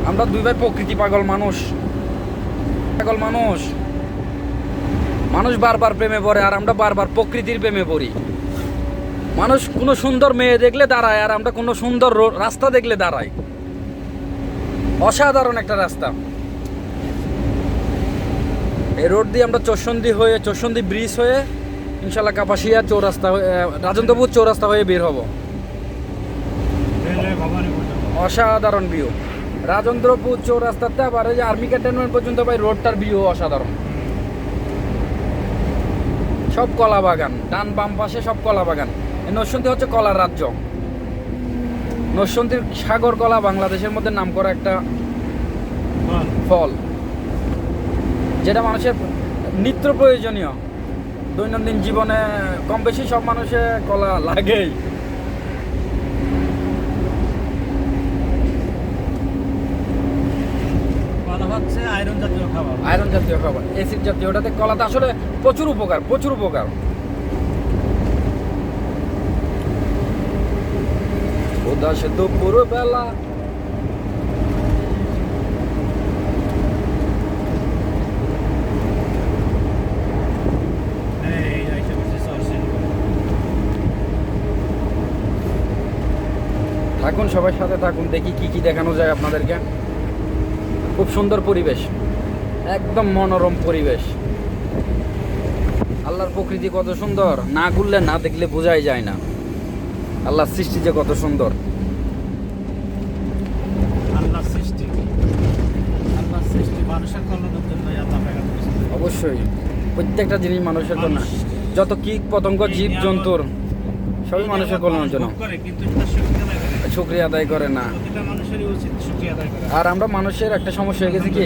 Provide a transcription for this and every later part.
আমরা দুই ভাই প্রকৃতি পাগল মানুষ, পাগল মানুষ। মানুষ বারবার প্রেমে পড়ে আর আমরা বারবার প্রকৃতির প্রেমে পড়ি। মানুষ কোনো সুন্দর মেয়ে দেখলে দাঁড়ায় আর আমরা কোনো সুন্দর রাস্তা দেখলে দাঁড়াই। অসাধারণ একটা রাস্তা। এই রোড দিয়ে আমরা চৌসন্দি ব্রিজ হয়ে ইনশাল্লাহ কাপাসিয়া চৌরাস্তা হয়ে রাজেন্দ্রপুর চৌরাস্তা হয়ে বের হব। অসাধারণ ভিউ রাজেন্দ্রপুর চৌরাস্তাতে, আবার এই যে আর্মি ক্যান্টনমেন্ট পর্যন্ত ভাই রোডটার ভিউ অসাধারণ। সব কলা বাগান, ডান বাম পাশে সব কলা বাগান। নরসিংদী হচ্ছে কলার রাজ্য। নরসিংদীর সাগর কলা বাংলাদেশের মধ্যে নামকরা একটা ফল, যেটা মানুষের নিত্য প্রয়োজনীয়। দৈনন্দিন জীবনে কম বেশি সব মানুষের কলা লাগেই। আয়রন জাতীয় খাবার, অ্যাসিড জাতীয়, ওটাতে কলাতে আসলে প্রচুর উপকার, প্রচুর উপকার। উদাস দুপুর বেলা থাকুন, সবার সাথে থাকুন, দেখি কি কি দেখানো যায় আপনাদেরকে। খুব সুন্দর পরিবেশ, একদম মনোরম পরিবেশ। আল্লাহর প্রকৃতি কত সুন্দর, না ঘুরলে না দেখলে বোঝাই যায় না আল্লাহর সৃষ্টি যে কত সুন্দর। অবশ্যই প্রত্যেকটা জিনিস মানুষের জন্য, যত কীট পতঙ্গ জীব জন্তুর সবই মানুষের কল্যাণের জন্য। শুকরিয়া আদায় করে না। আর আমরা মানুষের একটা সমস্যা হয়ে গেছে কি,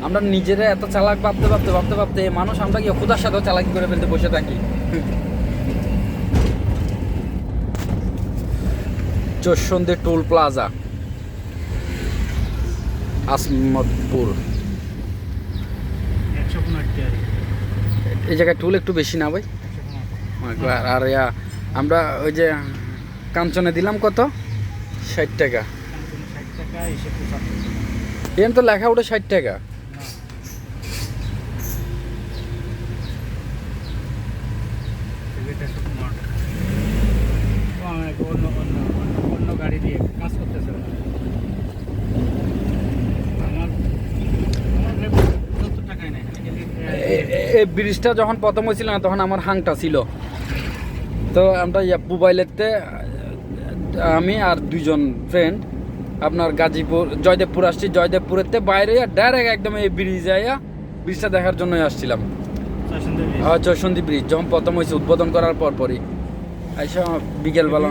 আমরা নিজেরা এত চালাক ভাবতে মানুষ আমরা কি খোদার সাথেও চালাকি করে ফেলতে বসে থাকি। চৌসন্দি টোল প্লাজা, আসমতপুর। এই জায়গায় টোল একটু বেশি না ভাই? আর আমরা ওই যে কাঞ্চনে দিলাম কত, 60 টাকা। এর তো লেখা ওটা 60 টাকা। অন্য গাড়ি দিয়ে কাজ করতেছে। এই ব্রিজটা যখন প্রথম হয়েছিল না, তখন আমার হাংটা ছিল। তো আমরা মোবাইলেতে আমি আর দুইজন ফ্রেন্ড আপনার গাজীপুর জয়দেবপুর আসছি। জয়দেবপুরেতে বাইরে ডাইরেক্ট একদম এই ব্রিজটা দেখার জন্যই আসছিলাম। চৌসন্দি ব্রিজ যখন প্রথম হয়েছে উদ্বোধন করার পরই আইসা বিকেলবেলা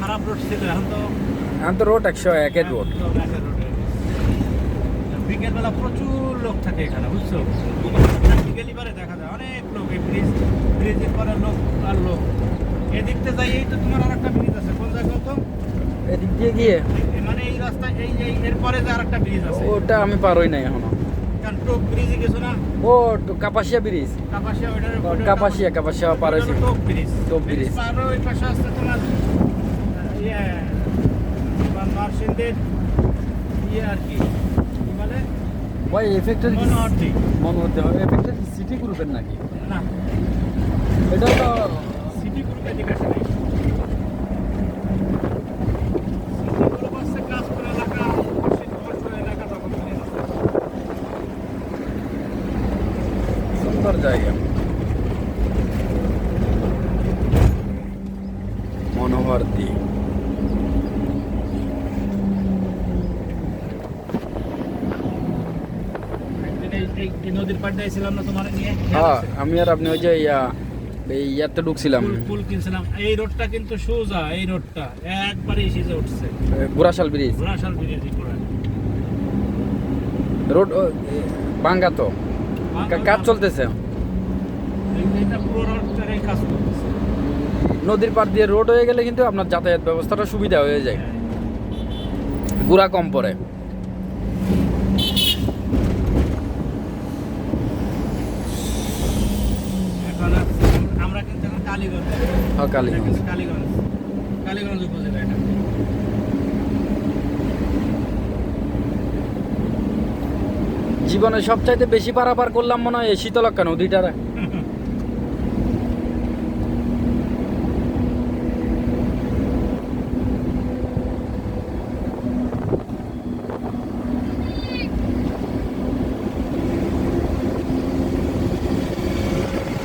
খারাপ রোড ছিল, এখন তো রোড 101-এর রোড। বিকেলবেলা প্রচুর লোক থাকে এখানে, বুঝছো? গেলিবারে দেখা যায় অনেক লোক। এই ব্রিজের পরে লোক আর লোক। এদিকতে যাই, এই তো তোমার আর একটা ব্রিজ আছে, কোন জায়গা তো এদিক দিয়ে গিয়ে মানে এই রাস্তা এরপরে যে আর একটা ব্রিজ আছে, ওটা আমি পারই নাই এখনো। কারণ টোপ ব্রিজে গেছো না? ও কাপাসিয়া ব্রিজ, কাপাসিয়া পার হয়েছে। টোপ ব্রিজ আর ওই পাশে আসতে তোমার মার্শিন্দের আর কি বলে ভাই, এফেক্টের মনোহরদি হয়। এফেক্টের সিটি গ্রুপের নাকি? না, এটা তো সিটি গ্রুপের দিকে আসে নাই। সুন্দর জায়গা, মনোহরদি। নদীর পাড় ছিলাম না তোমার নিয়ে? হ্যাঁ, আমি আর আপনি ওই যে ইয়াতে ঢুকছিলাম, পুল কিনছিলাম। এই রোডটা কিন্তু সোজা, এই রোডটা একবারে এসে উঠছে ঘোড়াশাল ব্রিজ। রোড ভাঙ্গা তো, কাজ চলতেছে। নদীর পাড় দিয়ে রোড হয়ে গেলে কিন্তু আপনার যাতায়াত ব্যবস্থাটা সুবিধা হয়ে যায়, গুড়া কম পড়ে। আমরা কিন্তু কালীগঞ্জ কালীগঞ্জ উপজেলা। জীবনে সবচাইতে বেশি পারাপার করলাম মনে হয় এই শীতলক্ষা নদীটা